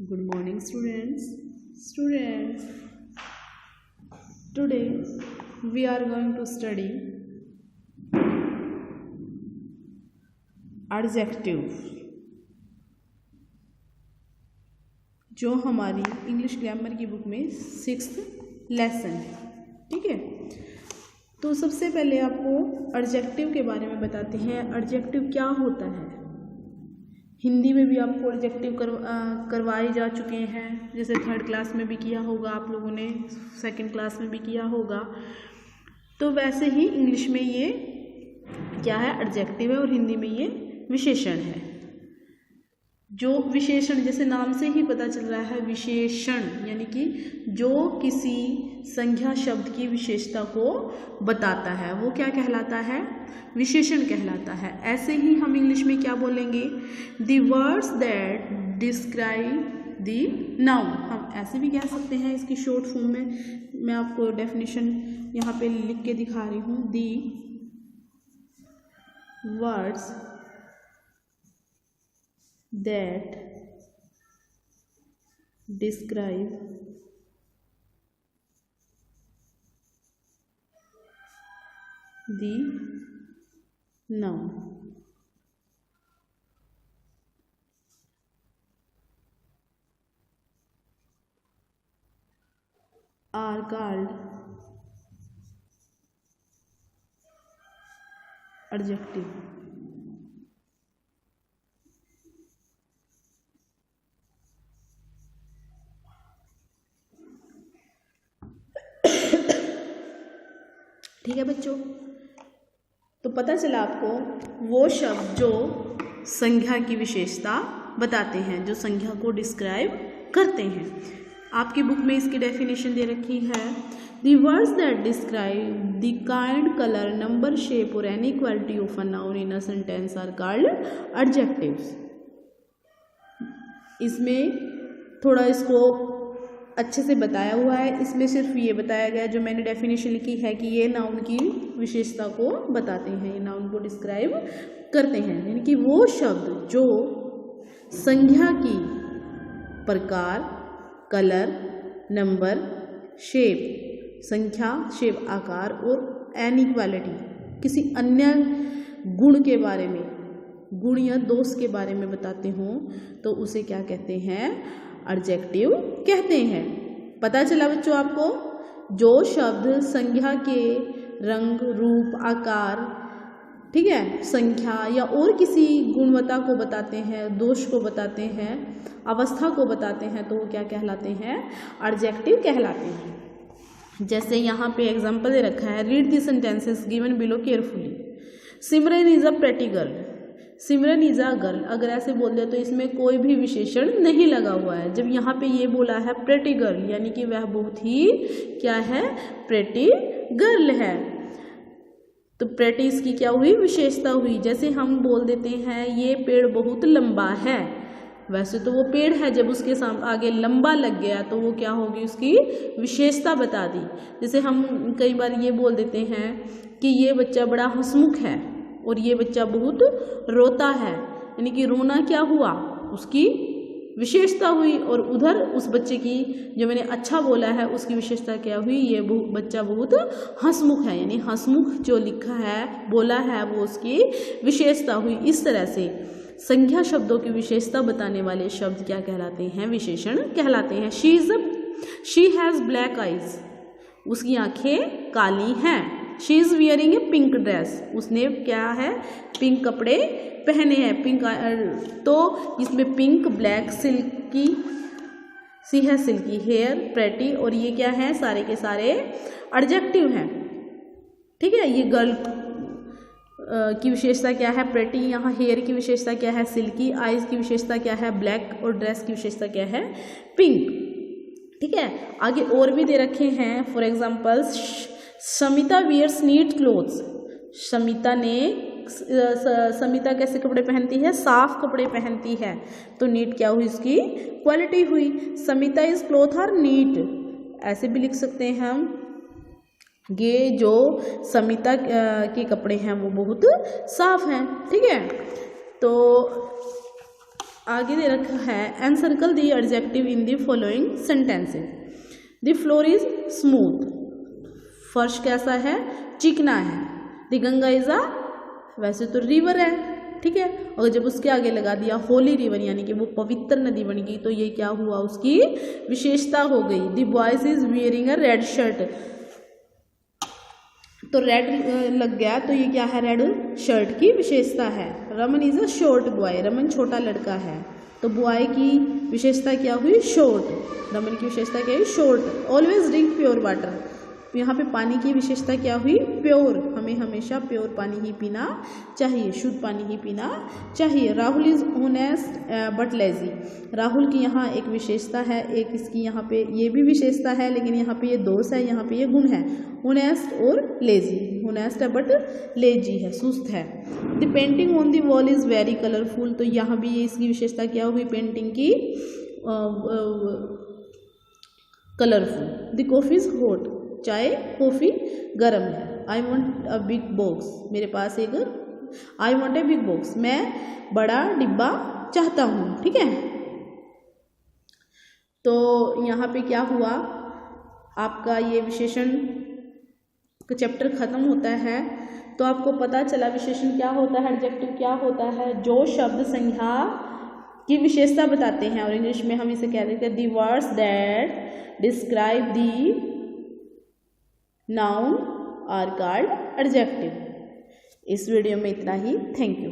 Good morning, students. Students, today we are going to study adjective, जो हमारी English grammar की book में 6th lesson है। ठीक है, तो सबसे पहले आपको एडजेक्टिव के बारे में बताते हैं। एडजेक्टिव क्या होता है? हिंदी में भी आपको एडजेक्टिव करवाए जा चुके हैं, जैसे 3rd क्लास में भी किया होगा आप लोगों ने, 2nd क्लास में भी किया होगा। तो वैसे ही इंग्लिश में ये क्या है? एडजेक्टिव है, और हिंदी में ये विशेषण है। जो विशेषण, जैसे नाम से ही पता चल रहा है, विशेषण यानी कि जो किसी संज्ञा शब्द की विशेषता को बताता है, वो क्या कहलाता है? विशेषण कहलाता है। ऐसे ही हम इंग्लिश में क्या बोलेंगे? The words that describe the noun. हम ऐसे भी कह सकते हैं इसकी शॉर्ट फॉर्म में। मैं आपको डेफिनेशन यहाँ पे लिख के दिखा रही हूँ। The words that describe the noun are called adjective। ठीक है बच्चों, तो पता चला आपको वो शब्द जो संज्ञा की विशेषता बताते हैं, जो संज्ञा को डिस्क्राइब करते हैं। आपकी बुक में इसकी डेफिनेशन दे रखी है। The words that describe the kind, colour, number, shape और any quality of a noun in a sentence are called adjectives. इसमें थोड़ा इसको अच्छे से बताया हुआ है। इसमें सिर्फ ये बताया गया, जो मैंने डेफिनेशन लिखी है, कि ये नाउन की विशेषता को बताते हैं, ये नाउन को डिस्क्राइब करते हैं। यानी कि वो शब्द जो संज्ञा की प्रकार, कलर, नंबर, शेप, संख्या, शेप, आकार और एनी क्वालिटी, किसी अन्य गुण के बारे में, गुण या दोष के बारे में बताते हों, तो उसे क्या कहते हैं? एडजेक्टिव कहते हैं। पता चला बच्चों आपको? जो शब्द संज्ञा के रंग, रूप, आकार, ठीक है, संख्या या और किसी गुणवत्ता को बताते हैं, दोष को बताते हैं, अवस्था को बताते हैं, तो वो क्या कहलाते हैं? एडजेक्टिव कहलाते हैं। जैसे यहाँ पे एग्जाम्पल दे रखा है, read the sentences given below carefully. Simran is a pretty girl. Simran is a girl, अगर ऐसे बोल दे तो इसमें कोई भी विशेषण नहीं लगा हुआ है। जब यहाँ पे ये बोला है प्रेटी गर्ल, यानी कि वह बहुत ही क्या है? प्रेटी गर्ल है। तो प्रेटी इसकी क्या हुई? विशेषता हुई। जैसे हम बोल देते हैं ये पेड़ बहुत लंबा है, वैसे तो वो पेड़ है, जब उसके सामने आगे लंबा लग गया तो वो क्या होगी? उसकी विशेषता बता दी। जैसे हम कई बार ये बोल देते हैं कि ये बच्चा बड़ा हंसमुख है, और ये बच्चा बहुत रोता है, यानी कि रोना क्या हुआ? उसकी विशेषता हुई। और उधर उस बच्चे की, जो मैंने अच्छा बोला है, उसकी विशेषता क्या हुई? ये बच्चा बहुत हंसमुख है, यानी हंसमुख जो लिखा है, बोला है, वो उसकी विशेषता हुई। इस तरह से संज्ञा शब्दों की विशेषता बताने वाले शब्द क्या कहलाते हैं? विशेषण कहलाते हैं। शी हैज़ ब्लैक आइज, उसकी आंखें काली हैं। She is wearing A pink dress, उसने क्या है? पिंक कपड़े पहने हैं। पिंक, तो इसमें पिंक, ब्लैक, सिल्की, सी है सिल्की हेयर, प्रेटी, और ये क्या है? सारे के सारे एडजेक्टिव हैं। ठीक है, ये गर्ल की विशेषता क्या है? प्रेटी। यहाँ हेयर की विशेषता क्या है? सिल्की। आइज की विशेषता क्या है? ब्लैक। और ड्रेस की विशेषता क्या है? पिंक। ठीक है, आगे और भी दे रखे हैं। For example, Samita wears neat clothes. Samita कैसे कपड़े पहनती है? साफ कपड़े पहनती है। तो नीट क्या हुई? इसकी क्वालिटी हुई। Samita is cloth are neat, ऐसे भी लिख सकते हैं हम। ये जो समिता के कपड़े हैं वो बहुत साफ हैं। ठीक है, तो आगे दे रखा है encircle the adjective in the following sentences. The floor is smooth, फर्श कैसा है, चिकना है। द गंगा इज अ, वैसे तो रिवर है, ठीक है, और जब उसके आगे लगा दिया होली रिवर यानी कि वो पवित्र नदी बन गई, तो ये क्या हुआ, उसकी विशेषता हो गई। The boys is wearing a red shirt, तो रेड लग गया, तो ये क्या है, रेड शर्ट की विशेषता है। Raman is a short boy, Raman छोटा लड़का है, तो बॉय की विशेषता क्या हुई, शॉर्ट। रमन की विशेषता क्या हुई, short. Always drink pure water, यहाँ पे पानी की विशेषता क्या हुई, प्योर। हमें हमेशा प्योर पानी ही पीना चाहिए, शुद्ध पानी ही पीना चाहिए। Rahul is honest but lazy, Rahul की यहाँ एक विशेषता है, एक इसकी यहाँ पे ये भी विशेषता है, लेकिन यहाँ पे ये दोष है, यहाँ पे ये गुण है, ऑनेस्ट और लेजी। ऑनेस्ट है बट लेजी है, सुस्त है। The painting on the wall is very colourful, तो यहाँ भी ये इसकी विशेषता क्या हुई, पेंटिंग की colourful. The coffee is hot, चाय कॉफ़ी गर्म है। I want a big box, मेरे पास एक, I want a big box, मैं बड़ा डिब्बा चाहता हूँ, ठीक है। तो यहाँ पे क्या हुआ, आपका ये विशेषण का चैप्टर खत्म होता है। तो आपको पता चला विशेषण क्या होता है, एडजेक्टिव क्या होता है, जो शब्द संज्ञा की विशेषता बताते हैं, और इंग्लिश में हम इसे कह देते हैं the words that describe the noun are called adjective. इस वीडियो में इतना ही, थैंक यू।